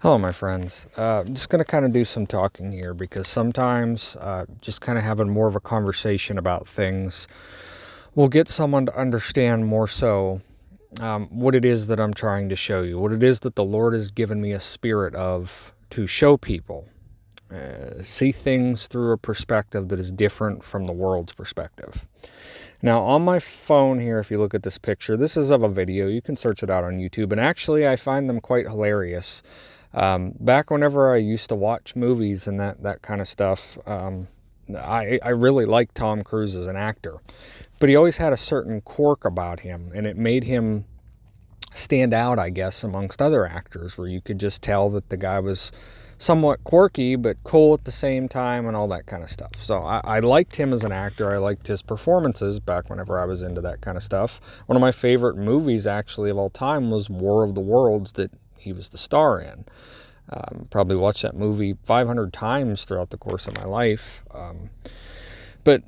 Hello, my friends. Just going to kind of do some talking here because sometimes just kind of having more of a conversation about things will get someone to understand more so what it is that I'm trying to show you, what it is that the Lord has given me a spirit of to show people. See things through a perspective that is different from the world's perspective. Now, on my phone here, if you look at this picture, this is of a video. You can search it out on YouTube. And actually, I find them quite hilarious. Back whenever I used to watch movies and that kind of stuff, I really liked Tom Cruise as an actor. But he always had a certain quirk about him, and it made him stand out, I guess, amongst other actors, where you could just tell that the guy was somewhat quirky but cool at the same time and all that kind of stuff. So I liked him as an actor. I liked his performances back whenever I was into that kind of stuff. One of my favorite movies actually of all time was War of the Worlds that he was the star in. Probably watched that movie 500 times throughout the course of my life. But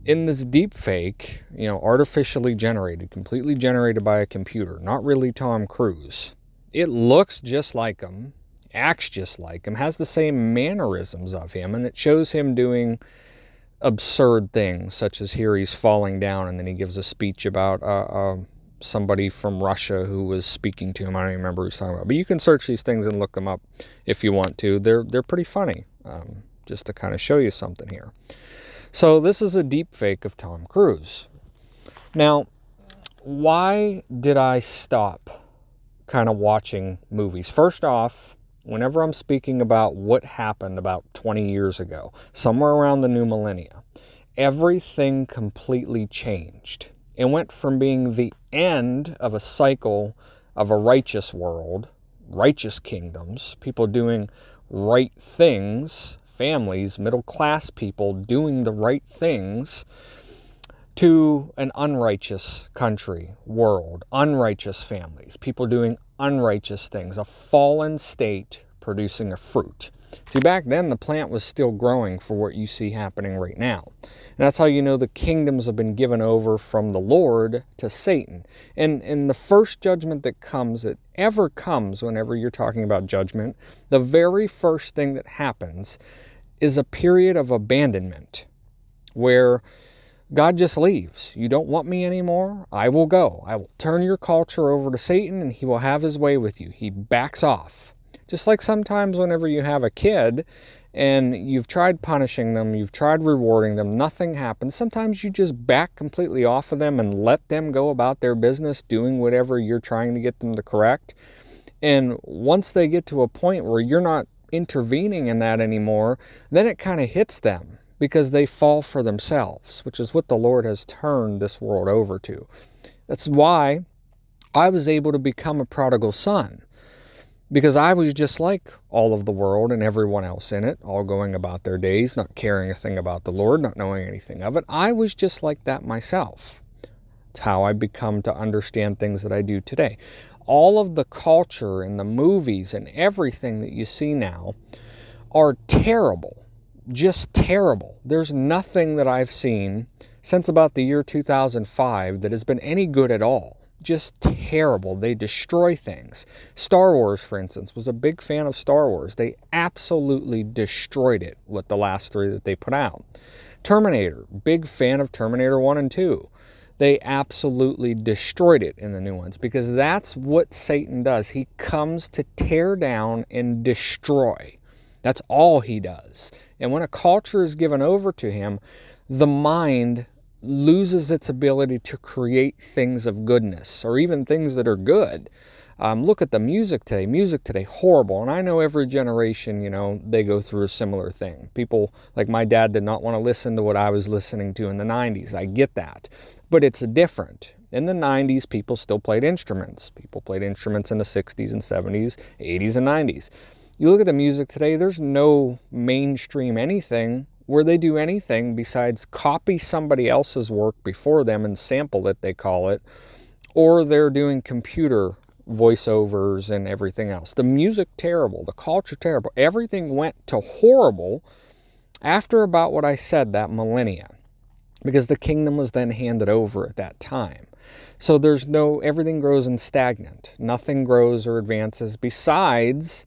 in this deep fake, artificially generated, completely generated by a computer, not really Tom Cruise, it looks just like him, acts just like him, has the same mannerisms of him, and it shows him doing absurd things, such as here he's falling down and then he gives a speech about somebody from Russia who was speaking to him. I don't even remember who he was talking about, but you can search these things and look them up if you want to. They're pretty funny, just to kind of show you something here. So this is a deep fake of Tom Cruise. Now, why did I stop kind of watching movies? First off, whenever I'm speaking about what happened about 20 years ago, somewhere around the new millennia, everything completely changed. It went from being the end of a cycle of a righteous world, righteous kingdoms, people doing right things, families, middle-class people doing the right things, to an unrighteous country, world, unrighteous families, people doing unrighteous things, a fallen state producing a fruit. See, back then the plant was still growing for what you see happening right now. And that's how you know the kingdoms have been given over from the Lord to Satan. And the first judgment that ever comes whenever you're talking about judgment, the very first thing that happens is a period of abandonment where God just leaves. You don't want me anymore? I will go. I will turn your culture over to Satan and he will have his way with you. He backs off. Just like sometimes whenever you have a kid and you've tried punishing them, you've tried rewarding them, nothing happens. Sometimes you just back completely off of them and let them go about their business doing whatever you're trying to get them to correct. And once they get to a point where you're not intervening in that anymore, then it kind of hits them, because they fall for themselves, which is what the Lord has turned this world over to. That's why I was able to become a prodigal son, because I was just like all of the world and everyone else in it, all going about their days, not caring a thing about the Lord, not knowing anything of it. I was just like that myself. It's how I become to understand things that I do today. All of the culture and the movies and everything that you see now are terrible. Just terrible. There's nothing that I've seen since about the year 2005 that has been any good at all. Just terrible. They destroy things. Star Wars, for instance, was a big fan of Star Wars. They absolutely destroyed it with the last three that they put out. Terminator, big fan of Terminator 1 and 2. They absolutely destroyed it in the new ones, because that's what Satan does. He comes to tear down and destroy. That's all he does. And when a culture is given over to him, the mind loses its ability to create things of goodness, or even things that are good. Look at the music today. Music today, horrible. And I know every generation, they go through a similar thing. People, like my dad, did not want to listen to what I was listening to in the 90s. I get that. But it's different. In the 90s, people still played instruments. People played instruments in the 60s and 70s, 80s and 90s. You look at the music today, there's no mainstream anything where they do anything besides copy somebody else's work before them and sample it, they call it, or they're doing computer voiceovers and everything else. The music, terrible. The culture, terrible. Everything went to horrible after about what I said, that millennia, because the kingdom was then handed over at that time. So everything grows in stagnant. Nothing grows or advances besides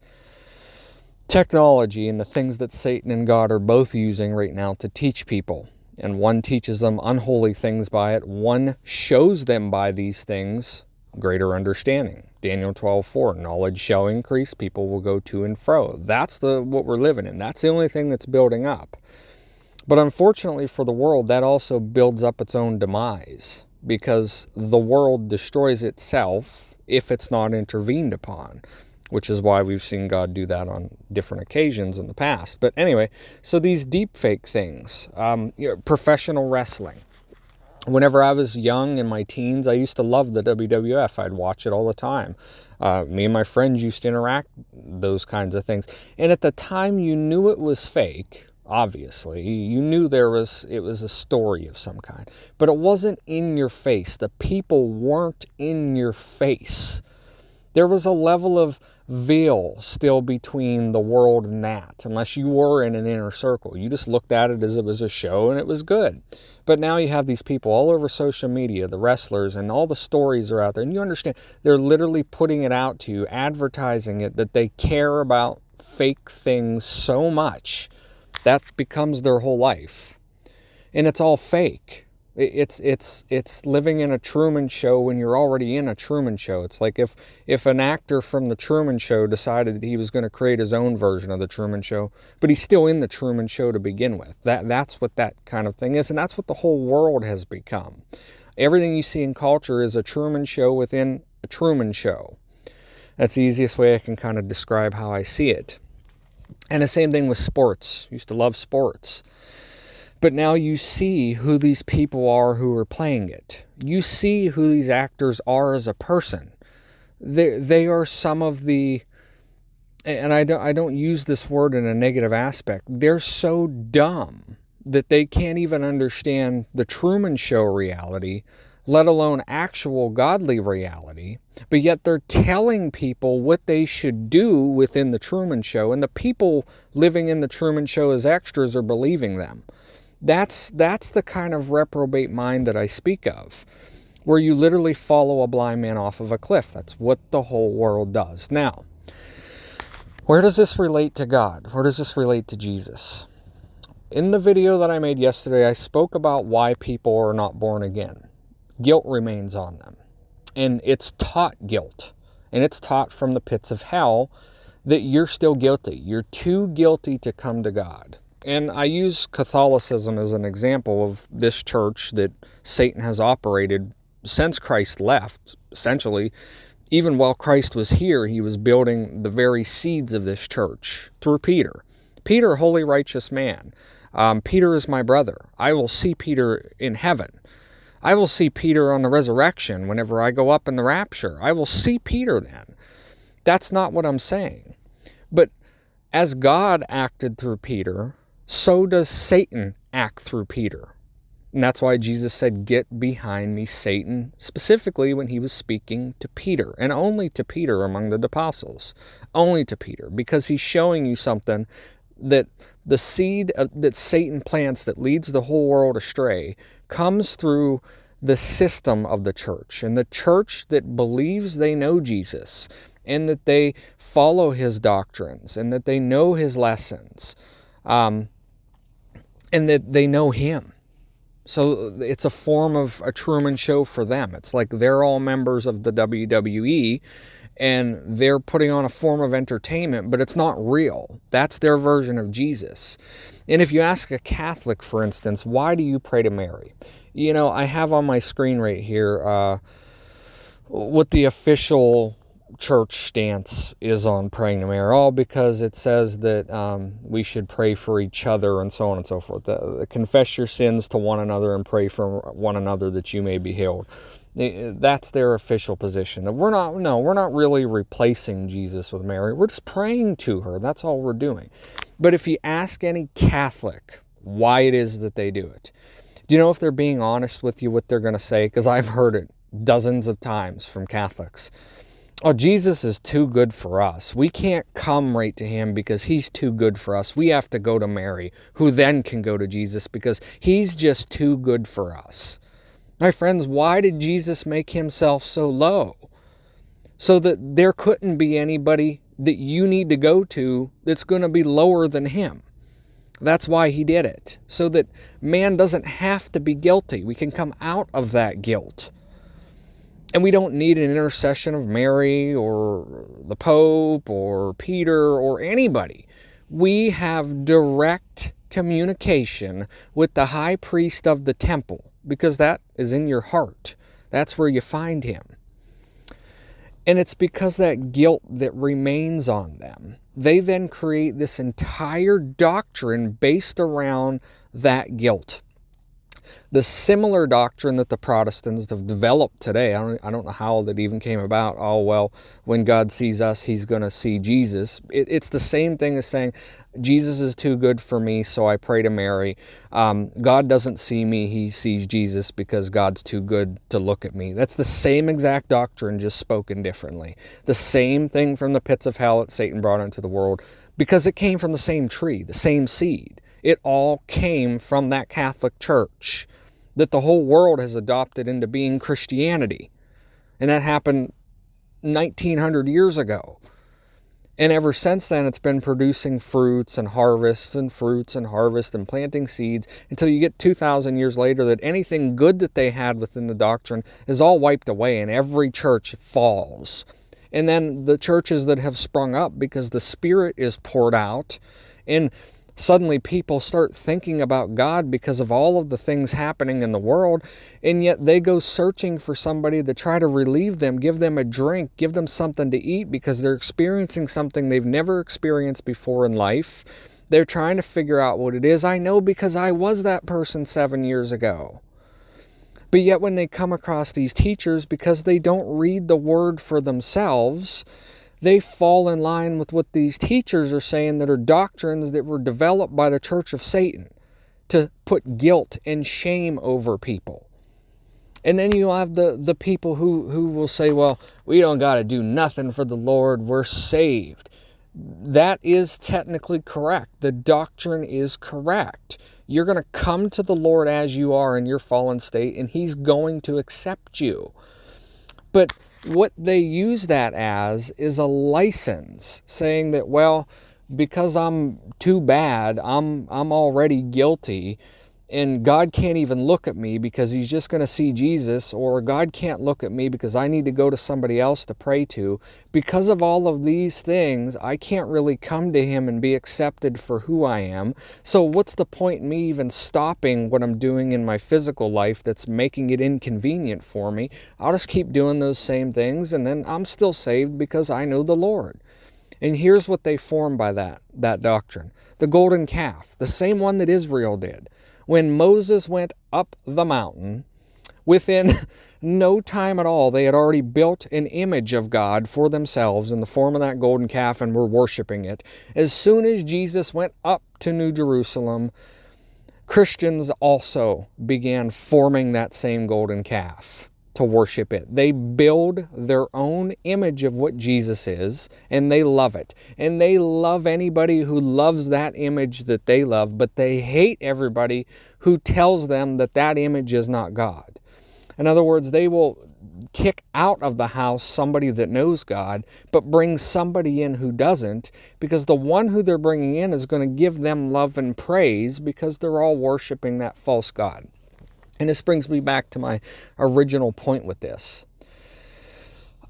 technology and the things that Satan and God are both using right now to teach people. And one teaches them unholy things by it. One shows them by these things greater understanding. Daniel 12:4, knowledge shall increase, people will go to and fro. That's what we're living in. That's the only thing that's building up. But unfortunately for the world, that also builds up its own demise, because the world destroys itself if it's not intervened upon, which is why we've seen God do that on different occasions in the past. But anyway, so these deepfake things, professional wrestling. Whenever I was young in my teens, I used to love the WWF. I'd watch it all the time. Me and my friends used to interact, those kinds of things. And at the time, you knew it was fake. Obviously, you knew it was a story of some kind, but it wasn't in your face. The people weren't in your face. There was a level of veil still between the world and that, unless you were in an inner circle. You just looked at it as it was a show and it was good. But now you have these people all over social media, the wrestlers, and all the stories are out there. And you understand, they're literally putting it out to you, advertising it, that they care about fake things so much. That becomes their whole life. And it's all fake. It's living in a Truman Show when you're already in a Truman Show. It's like if an actor from the Truman Show decided that he was going to create his own version of the Truman Show, but he's still in the Truman Show to begin with. That's what that kind of thing is, and that's what the whole world has become. Everything you see in culture is a Truman Show within a Truman Show. That's the easiest way I can kind of describe how I see it. And the same thing with sports. Used to love sports. But now you see who these people are who are playing it. You see who these actors are as a person. They are some of the, and I don't use this word in a negative aspect, they're so dumb that they can't even understand the Truman Show reality, let alone actual godly reality, but yet they're telling people what they should do within the Truman Show, and the people living in the Truman Show as extras are believing them. That's the kind of reprobate mind that I speak of, where you literally follow a blind man off of a cliff. That's what the whole world does. Now, where does this relate to God? Where does this relate to Jesus? In the video that I made yesterday, I spoke about why people are not born again. Guilt remains on them. And it's taught guilt. And it's taught from the pits of hell that you're still guilty. You're too guilty to come to God. And I use Catholicism as an example of this church that Satan has operated since Christ left, essentially. Even while Christ was here, he was building the very seeds of this church through Peter. Peter, holy, righteous man. Peter is my brother. I will see Peter in heaven. I will see Peter on the resurrection whenever I go up in the rapture. I will see Peter then. That's not what I'm saying. But as God acted through Peter, so does Satan act through Peter. And that's why Jesus said, "Get behind me, Satan," specifically when he was speaking to Peter, and only to Peter among the apostles. Only to Peter, because he's showing you something, that the seed that Satan plants that leads the whole world astray comes through the system of the church. And the church that believes they know Jesus, and that they follow his doctrines, and that they know his lessons, and that they know him. So it's a form of a Truman Show for them. It's like they're all members of the WWE, and they're putting on a form of entertainment, but it's not real. That's their version of Jesus. And if you ask a Catholic, for instance, why do you pray to Mary? You know, I have on my screen right here what the official church stance is on praying to Mary, all because it says that we should pray for each other and so on and so forth. Confess your sins to one another and pray for one another that you may be healed. That's their official position. That we're not really replacing Jesus with Mary. We're just praying to her. That's all we're doing. But if you ask any Catholic why it is that they do it, do you know if they're being honest with you what they're going to say? Because I've heard it dozens of times from Catholics. Oh, Jesus is too good for us. We can't come right to him because he's too good for us. We have to go to Mary, who then can go to Jesus because he's just too good for us. My friends, why did Jesus make himself so low? So that there couldn't be anybody that you need to go to that's going to be lower than him. That's why he did it, so that man doesn't have to be guilty. We can come out of that guilt. And we don't need an intercession of Mary or the Pope or Peter or anybody. We have direct communication with the high priest of the temple, because that is in your heart. That's where you find him. And it's because that guilt that remains on them. They then create this entire doctrine based around that guilt. The similar doctrine that the Protestants have developed today, I don't know how that even came about. Oh, well, when God sees us, he's going to see Jesus. It's the same thing as saying, Jesus is too good for me, so I pray to Mary. God doesn't see me, he sees Jesus because God's too good to look at me. That's the same exact doctrine, just spoken differently. The same thing from the pits of hell that Satan brought into the world, because it came from the same tree, the same seed. It all came from that Catholic Church that the whole world has adopted into being Christianity. And that happened 1900 years ago. And ever since then, it's been producing fruits and harvests and fruits and harvest and planting seeds until you get 2,000 years later that anything good that they had within the doctrine is all wiped away and every church falls. And then the churches that have sprung up because the Spirit is poured out, and suddenly people start thinking about God because of all of the things happening in the world, and yet they go searching for somebody to try to relieve them, give them a drink, give them something to eat because they're experiencing something they've never experienced before in life. They're trying to figure out what it is. I know because I was that person 7 years ago. But yet when they come across these teachers, because they don't read the Word for themselves, they fall in line with what these teachers are saying that are doctrines that were developed by the Church of Satan to put guilt and shame over people. And then you have the people who will say, well, we don't got to do nothing for the Lord, we're saved. That is technically correct. The doctrine is correct. You're going to come to the Lord as you are in your fallen state, and he's going to accept you. But what they use that as is a license, saying that, well, because I'm too bad, I'm already guilty, and God can't even look at me because he's just going to see Jesus, or God can't look at me because I need to go to somebody else to pray to. Because of all of these things, I can't really come to him and be accepted for who I am. So what's the point in me even stopping what I'm doing in my physical life that's making it inconvenient for me? I'll just keep doing those same things, and then I'm still saved because I know the Lord. And here's what they form by that doctrine. The golden calf, the same one that Israel did. When Moses went up the mountain, within no time at all, they had already built an image of God for themselves in the form of that golden calf and were worshiping it. As soon as Jesus went up to New Jerusalem, Christians also began forming that same golden calf to worship it. They build their own image of what Jesus is, and they love it. And they love anybody who loves that image that they love, but they hate everybody who tells them that that image is not God. In other words, they will kick out of the house somebody that knows God, but bring somebody in who doesn't, because the one who they're bringing in is going to give them love and praise because they're all worshiping that false God. And this brings me back to my original point with this.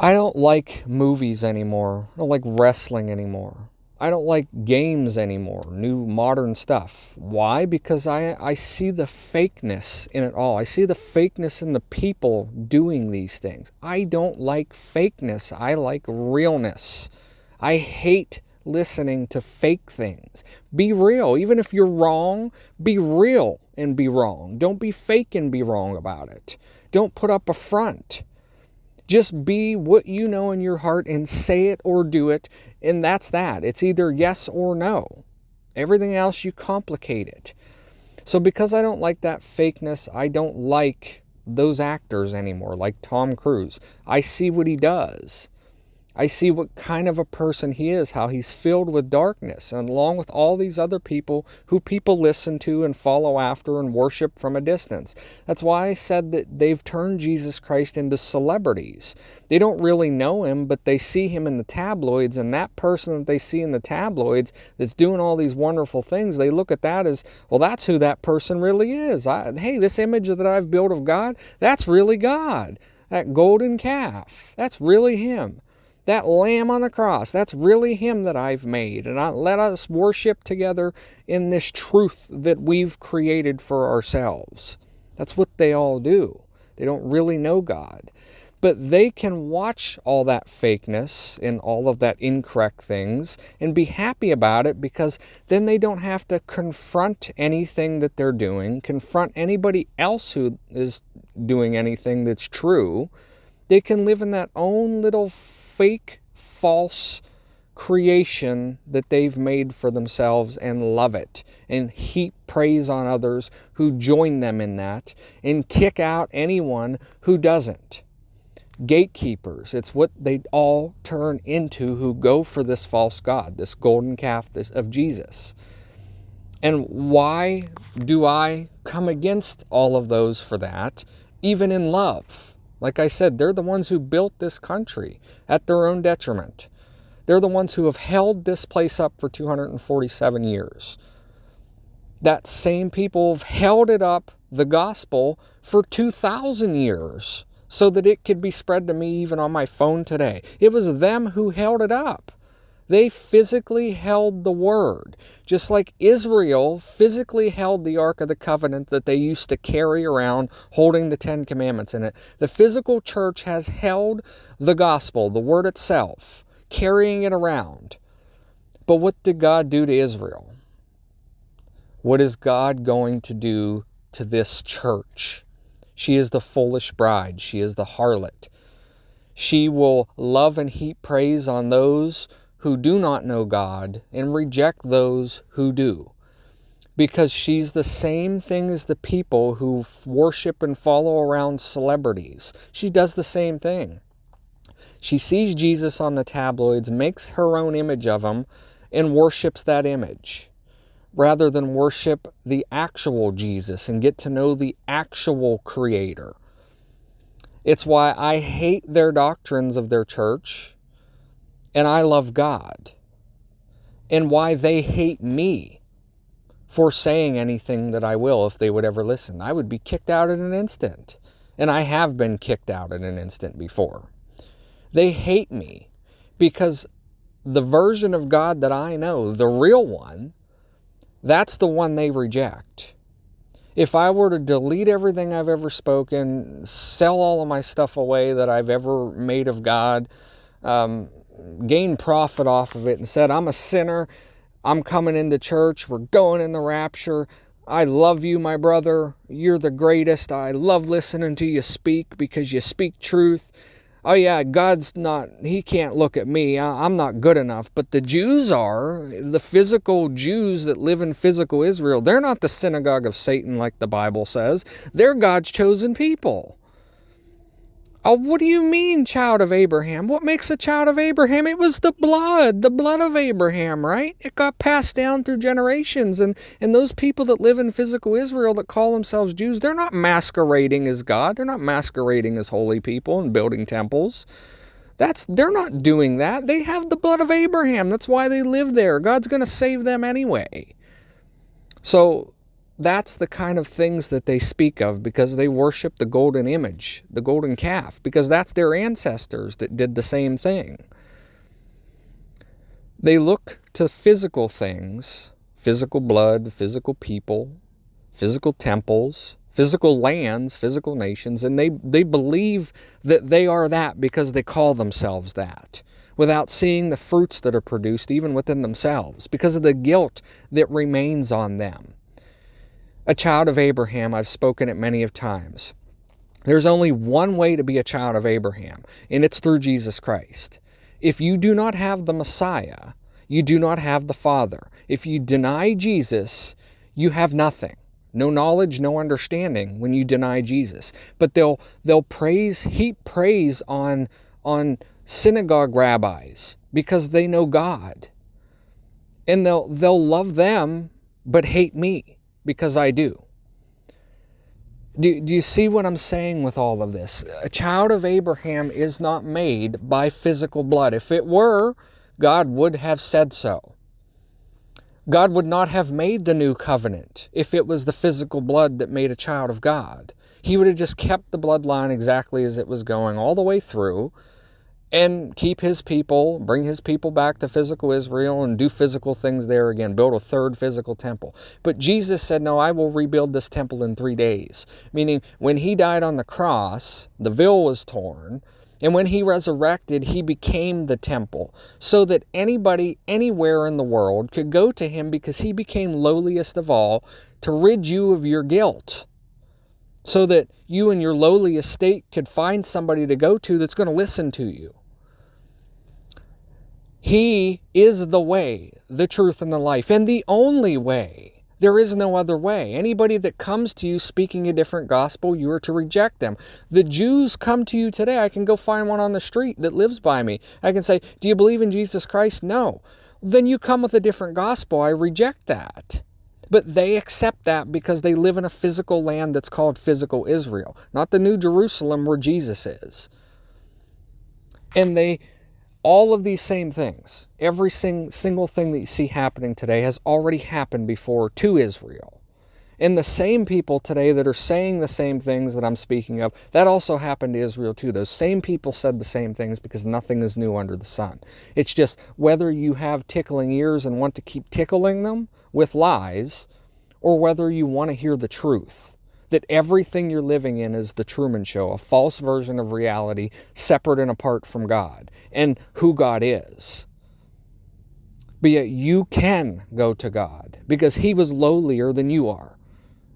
I don't like movies anymore. I don't like wrestling anymore. I don't like games anymore, new modern stuff. Why? Because I see the fakeness in it all. I see the fakeness in the people doing these things. I don't like fakeness. I like realness. I hate listening to fake things. Be real. Even if you're wrong, be real and be wrong. Don't be fake and be wrong about it. Don't put up a front. Just be what you know in your heart and say it or do it, and that's that. It's either yes or no. Everything else, you complicate it. So because I don't like that fakeness, I don't like those actors anymore, like Tom Cruise. I see what he does. I see what kind of a person he is, how he's filled with darkness, and along with all these other people who people listen to and follow after and worship from a distance. That's why I said that they've turned Jesus Christ into celebrities. They don't really know him, but they see him in the tabloids, and that person that they see in the tabloids that's doing all these wonderful things, they look at that as, well, that's who that person really is. Hey, this image that I've built of God, that's really God. That golden calf, that's really him. That lamb on the cross, that's really him that I've made. And let us worship together in this truth that we've created for ourselves. That's what they all do. They don't really know God. But they can watch all that fakeness and all of that incorrect things and be happy about it, because then they don't have to confront anything that they're doing, confront anybody else who is doing anything that's true. They can live in that own little fake, false creation that they've made for themselves and love it and heap praise on others who join them in that and kick out anyone who doesn't. Gatekeepers, it's what they all turn into who go for this false god, this golden calf of Jesus. And why do I come against all of those for that, even in love? Like I said, they're the ones who built this country at their own detriment. They're the ones who have held this place up for 247 years. That same people have held it up, the gospel, for 2,000 years so that it could be spread to me even on my phone today. It was them who held it up. They physically held the word, just like Israel physically held the Ark of the Covenant that they used to carry around, holding the 10 Commandments in it. The physical church has held the gospel, the word itself, carrying it around. But what did God do to Israel? What is God going to do to this church? She is the foolish bride. She is the harlot. She will love and heap praise on those who do not know God and reject those who do. Because she's the same thing as the people who worship and follow around celebrities. She does the same thing. She sees Jesus on the tabloids, makes her own image of him, and worships that image, rather than worship the actual Jesus and get to know the actual Creator. It's why I hate their doctrines of their church, and I love God, and why they hate me for saying anything that I will if they would ever listen. I would be kicked out in an instant, and I have been kicked out in an instant before. They hate me because the version of God that I know, the real one, that's the one they reject. If I were to delete everything I've ever spoken, sell all of my stuff away that I've ever made of God, gain profit off of it, and said, I'm a sinner, I'm coming into church, we're going in the rapture, I love you, my brother, you're the greatest, I love listening to you speak because you speak truth. Oh yeah, God's not, he can't look at me, I'm not good enough. But the Jews are, the physical Jews that live in physical Israel, they're not the synagogue of Satan like the Bible says. They're God's chosen people. Oh, what do you mean, child of Abraham? What makes a child of Abraham? It was the blood of Abraham, right? It got passed down through generations. And those people that live in physical Israel that call themselves Jews, they're not masquerading as God. They're not masquerading as holy people and building temples. They're not doing that. They have the blood of Abraham. That's why they live there. God's going to save them anyway. So that's the kind of things that they speak of because they worship the golden image, the golden calf, because that's their ancestors that did the same thing. They look to physical things, physical blood, physical people, physical temples, physical lands, physical nations, and they believe that they are that because they call themselves that, without seeing the fruits that are produced even within themselves, because of the guilt that remains on them. A child of Abraham, I've spoken it many of times. There's only one way to be a child of Abraham, and it's through Jesus Christ. If you do not have the Messiah, you do not have the Father. If you deny Jesus, you have nothing. No knowledge, no understanding when you deny Jesus. But they'll heap praise on synagogue rabbis because they know God. And they'll love them but hate me because I do. Do you see what I'm saying with all of this? A child of Abraham is not made by physical blood. If it were, God would have said so. God would not have made the new covenant if it was the physical blood that made a child of God. He would have just kept the bloodline exactly as it was going all the way through, and keep his people, bring his people back to physical Israel and do physical things there again, build a third physical temple. But Jesus said, no, I will rebuild this temple in 3 days. Meaning, when he died on the cross, the veil was torn, and when he resurrected, he became the temple, so that anybody, anywhere in the world could go to him because he became lowliest of all to rid you of your guilt. So that you in your lowly estate could find somebody to go to that's going to listen to you. He is the way, the truth, and the life, and the only way. There is no other way. Anybody that comes to you speaking a different gospel, you are to reject them. The Jews come to you today. I can go find one on the street that lives by me. I can say, do you believe in Jesus Christ? No. Then you come with a different gospel. I reject that. But they accept that because they live in a physical land that's called physical Israel, not the New Jerusalem where Jesus is. And all of these same things, every single thing that you see happening today has already happened before to Israel. And the same people today that are saying the same things that I'm speaking of, that also happened to Israel too. Those same people said the same things because nothing is new under the sun. It's just whether you have tickling ears and want to keep tickling them with lies, or whether you want to hear the truth. That everything you're living in is the Truman Show, a false version of reality, separate and apart from God, and who God is. But yet you can go to God, because he was lowlier than you are.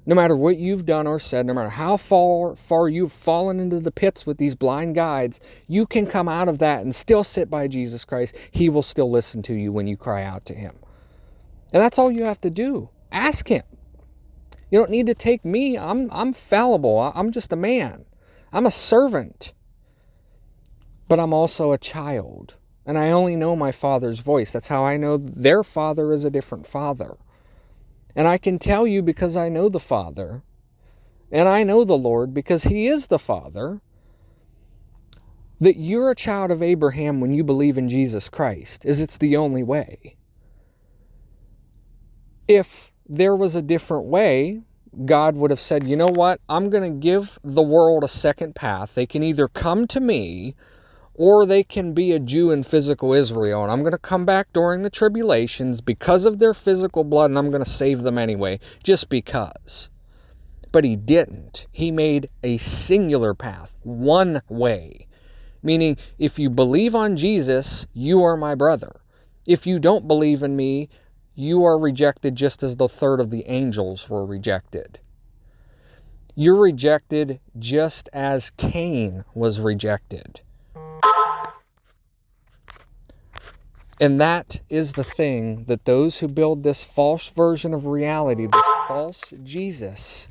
No matter what you've done or said, no matter how far you've fallen into the pits with these blind guides, you can come out of that and still sit by Jesus Christ. He will still listen to you when you cry out to him. And that's all you have to do. Ask him. You don't need to take me. I'm fallible. I'm just a man. I'm a servant. But I'm also a child. And I only know my Father's voice. That's how I know their Father is a different Father. And I can tell you because I know the Father. And I know the Lord because he is the Father. That you're a child of Abraham when you believe in Jesus Christ. It's the only way. If there was a different way, God would have said, you know what? I'm going to give the world a second path. They can either come to me, or they can be a Jew in physical Israel. And I'm going to come back during the tribulations because of their physical blood, and I'm going to save them anyway, just because. But he didn't. He made a singular path, one way. Meaning, if you believe on Jesus, you are my brother. If you don't believe in me, you are rejected just as the third of the angels were rejected. You're rejected just as Cain was rejected. And that is the thing that those who build this false version of reality, this false Jesus,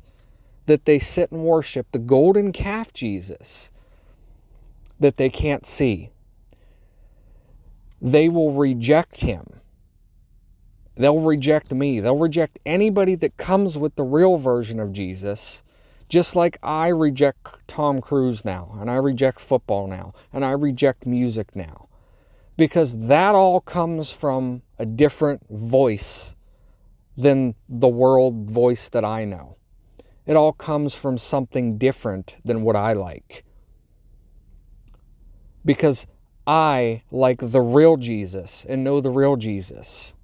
that they sit and worship, the golden calf Jesus, that they can't see. They will reject him. They'll reject me. They'll reject anybody that comes with the real version of Jesus, just like I reject Tom Cruise now, and I reject football now, and I reject music now. Because that all comes from a different voice than the world voice that I know. It all comes from something different than what I like. Because I like the real Jesus and know the real Jesus.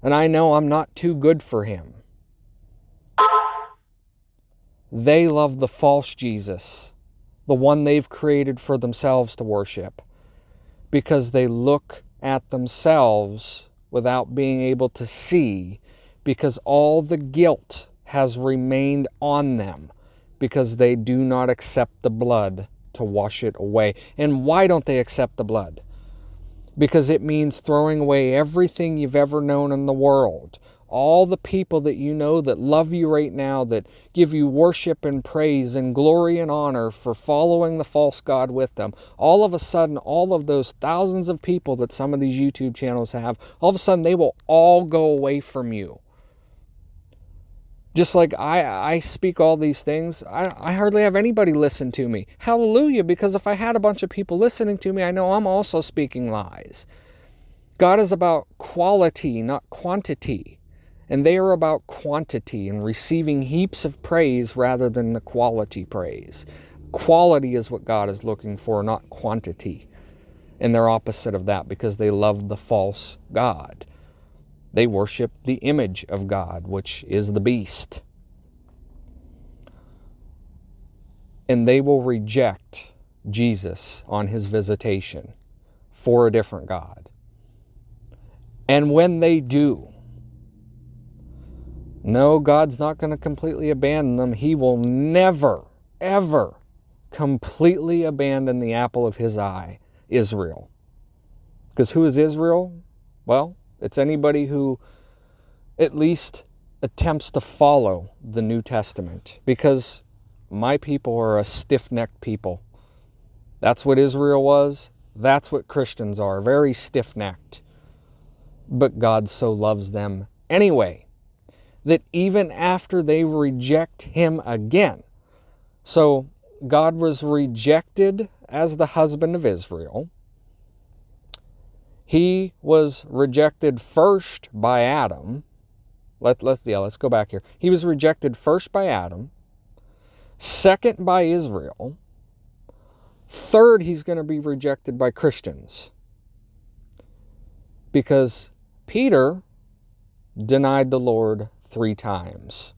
And I know I'm not too good for him. They love the false Jesus, the one they've created for themselves to worship, because they look at themselves without being able to see, because all the guilt has remained on them, because they do not accept the blood to wash it away. And why don't they accept the blood? Because it means throwing away everything you've ever known in the world. all the people that you know that love you right now, that give you worship and praise and glory and honor for following the false god with them, all of a sudden, all of those thousands of people that some of these YouTube channels have, all of a sudden they will all go away from you. Just like I speak all these things, I hardly have anybody listen to me. Hallelujah, because if I had a bunch of people listening to me, I know I'm also speaking lies. God is about quality, not quantity. And they are about quantity and receiving heaps of praise rather than the quality praise. Quality is what God is looking for, not quantity. And they're opposite of that because they love the false god. They worship the image of God, which is the beast. And they will reject Jesus on his visitation for a different god. And when they do, no, God's not going to completely abandon them. He will never, ever completely abandon the apple of his eye, Israel. Because who is Israel? Well, it's anybody who at least attempts to follow the New Testament. Because my people are a stiff-necked people. That's what Israel was. That's what Christians are, very stiff-necked. But God so loves them anyway, that even after they reject him again. So God was rejected as the husband of Israel. He was rejected first by Adam. Let's go back here. He was rejected first by Adam, second by Israel, third he's going to be rejected by Christians. Because Peter denied the Lord 3 times.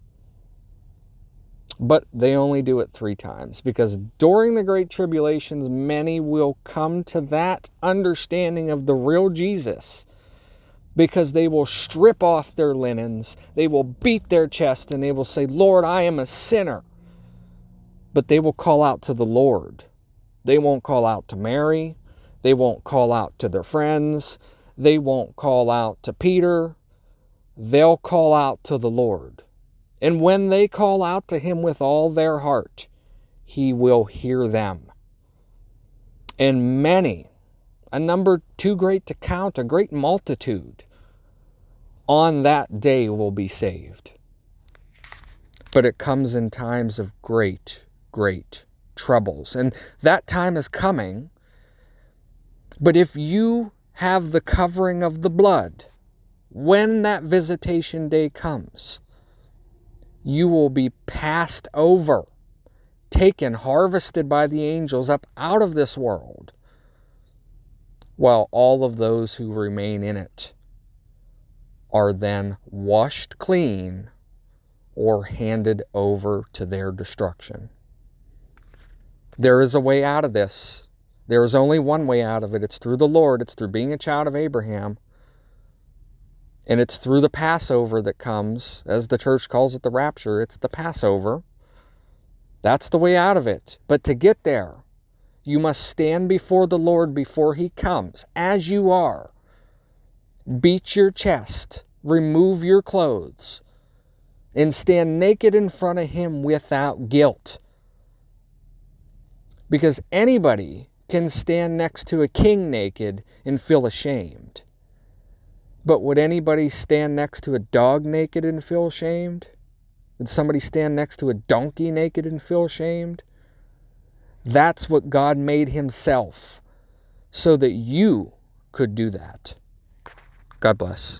But they only do it 3 times, because during the Great Tribulations, many will come to that understanding of the real Jesus, because they will strip off their linens, they will beat their chest, and they will say, Lord, I am a sinner. But they will call out to the Lord. They won't call out to Mary. They won't call out to their friends. They won't call out to Peter. They'll call out to the Lord. And when they call out to him with all their heart, he will hear them. And many, a number too great to count, a great multitude, on that day will be saved. But it comes in times of great, great troubles. And that time is coming. But if you have the covering of the blood, when that visitation day comes, you will be passed over, taken, harvested by the angels up out of this world, while all of those who remain in it are then washed clean or handed over to their destruction. There is a way out of this. There is only one way out of it. It's through the Lord. It's through being a child of Abraham. And it's through the Passover that comes, as the church calls it, the rapture. It's the Passover. That's the way out of it. But to get there, you must stand before the Lord before he comes, as you are. Beat your chest, remove your clothes, and stand naked in front of him without guilt. Because anybody can stand next to a king naked and feel ashamed. But would anybody stand next to a dog naked and feel ashamed? Would somebody stand next to a donkey naked and feel ashamed? That's what God made himself, so that you could do that. God bless.